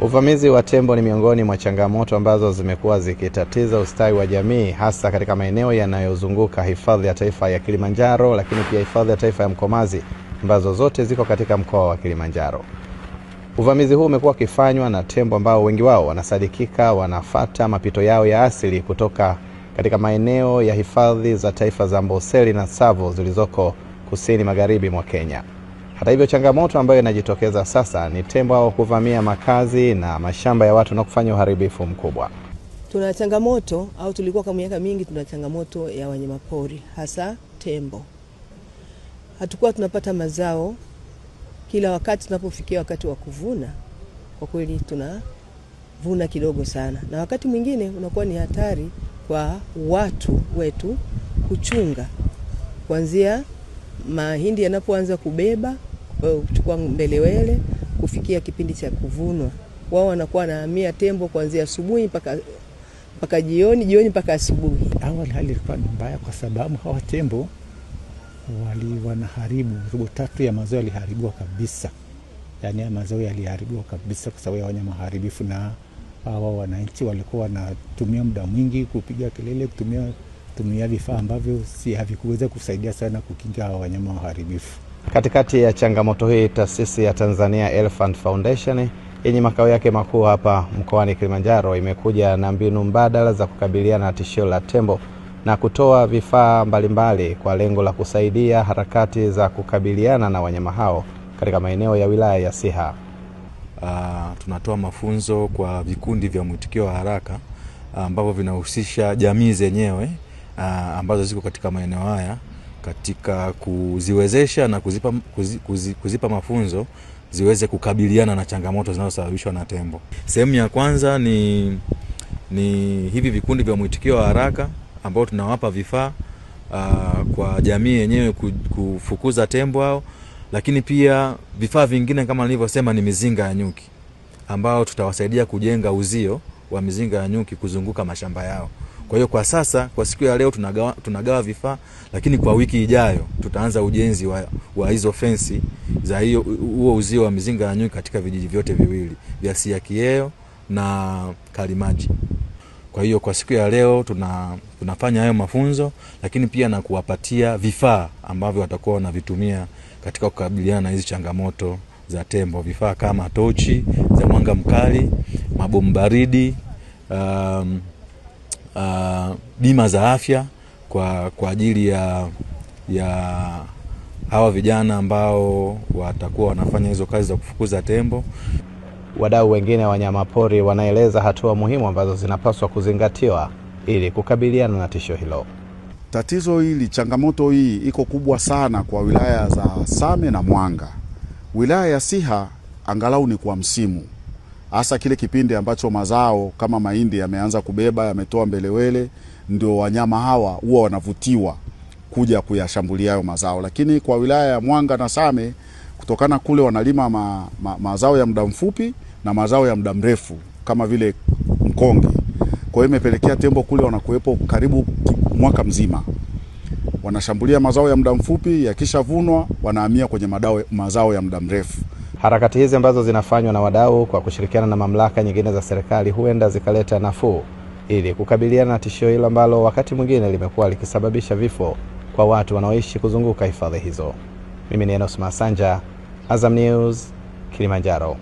Uvamizi wa tembo ni miongoni mwa changamoto ambazo zimekuwa zikitatiza ustawi wa jamii, hasa katika maeneo yanayozunguka hifadhi ya taifa ya Kilimanjaro, lakini pia hifadhi ya taifa ya Mkomazi, ambazo zote ziko katika mkoa wa Kilimanjaro. Uvamizi huu umekuwa ukifanywa na tembo ambao wengi wao wanasadikika wanafuata mapito yao ya asili kutoka katika maeneo ya hifadhi za taifa za Amboseli na Tsavo zilizoko kusini magharibi mwa Kenya. Hata hivyo, changamoto ambayo inajitokeza sasa ni tembo hao kuvamia makazi na mashamba ya watu na kufanya uharibifu mkubwa. Tuna changamoto au tulikuwa kwa miaka mingi tuna changamoto ya wanyamapori, hasa tembo. Hatakuwa tunapata mazao kila wakati. Tunapofikia wakati wa kuvuna, kwa kweli tunavuna kidogo sana, na wakati mwingine unakuwa ni hatari kwa watu wetu kuchunga kuanzia mahindi yanapoanza kubeba kuchukua mbelewele kufikia kipindi cha kuvunwa. Wao wanakuwa wanahamia tembo kuanzia asubuhi mpaka jioni mpaka asubuhi. Awali hali ilikuwa mbaya kwa sababu hawa tembo wanaharibu robo tatu ya mazao yaliharibiwa kabisa. Yaani ya mazao yaliharibiwa kabisa kwa sababu ya wanyama haribifu, na hawa wananchi walikuwa wanatumia muda mwingi kupiga kelele, kutumia vifaa ambavyo si havikuweza kusaidia sana kukinga hawa wanyama waharibifu. Katikati ya changamoto hii, taasisi ya Tanzania Elephant Foundation yenye makao yake makuu hapa mkoani Kilimanjaro imekuja na mbinu mbadala za kukabiliana na tishio la tembo na kutoa vifaa mbalimbali kwa lengo la kusaidia harakati za kukabiliana na wanyama hao katika maeneo ya wilaya ya Siha. Tunatoa mafunzo kwa vikundi vya mwitikio wa haraka ambavyo vinahusisha jamii zenyewe ambazo ziko katika maeneo haya, katika kuziwezesha na kuzipa mafunzo ziweze kukabiliana na changamoto zinazosababishwa na tembo. Sehemu ya kwanza ni hivi vikundi vya mwitikio wa haraka ambao tunawapa vifaa kwa jamii yenyewe kufukuza tembo hao, lakini pia vifaa vingine kama nilivyosema ni mizinga ya nyuki ambao tutawasaidia kujenga uzio wa mizinga ya nyuki kuzunguka mashamba yao. Kwa hiyo kwa sasa, kwa siku ya leo tunagawa vifaa, lakini kwa wiki ijayo tutaanza ujenzi wa hizo fensi za huo uzio wa mizinga ya nyuki katika vijiji vyote viwili vya Siakieo na Kalimaji. Kwa hiyo kwa siku ya leo tunafanya hayo mafunzo, lakini pia na kuwapatia vifaa ambavyo watakuwa wanavitumia katika kukabiliana na hizi changamoto za tembo. Vifaa kama tochi za mwanga mkali, mabomu baridi, bima za afya kwa ajili ya hawa vijana ambao watakuwa wanafanya hizo kazi za kufukuza tembo. Wadau wengine wa wanyamapori wanaeleza hatua muhimu ambazo zinapaswa kuzingatiwa ili kukabiliana na tishio hilo. Tatizo hili, changamoto hii iko kubwa sana kwa wilaya za Same na Mwanga. Wilaya ya Siha angalau ni kwa msimu, hasa kile kipindi ambacho mazao kama mahindi yameanza kubeba, yametoa mbelewele, ndio wanyama hawa huwa wanavutiwa kuja kuyashambulia hayo mazao. Lakini kwa wilaya ya Mwanga na Same, kutokana kule wanalima mazao ya muda mfupi na mazao ya muda mrefu kama vile mkonge, kwa hiyo imepelekea tembo kule wanakuwepo karibu mwaka mzima. Wanashambulia mazao ya muda mfupi, yakishavunwa wanahamia kwenye mazao ya muda mrefu. Harakati hizi ambazo zinafanywa na wadau kwa kushirikiana na mamlaka nyingine za serikali huenda zikaleta nafuu ili kukabiliana na tishio hilo ambalo wakati mwingine limekuwa likisababisha vifo kwa watu wanaoishi kuzunguka hifadhi hizo. Mimi ni Enos Masanja, Azam News, Kilimanjaro.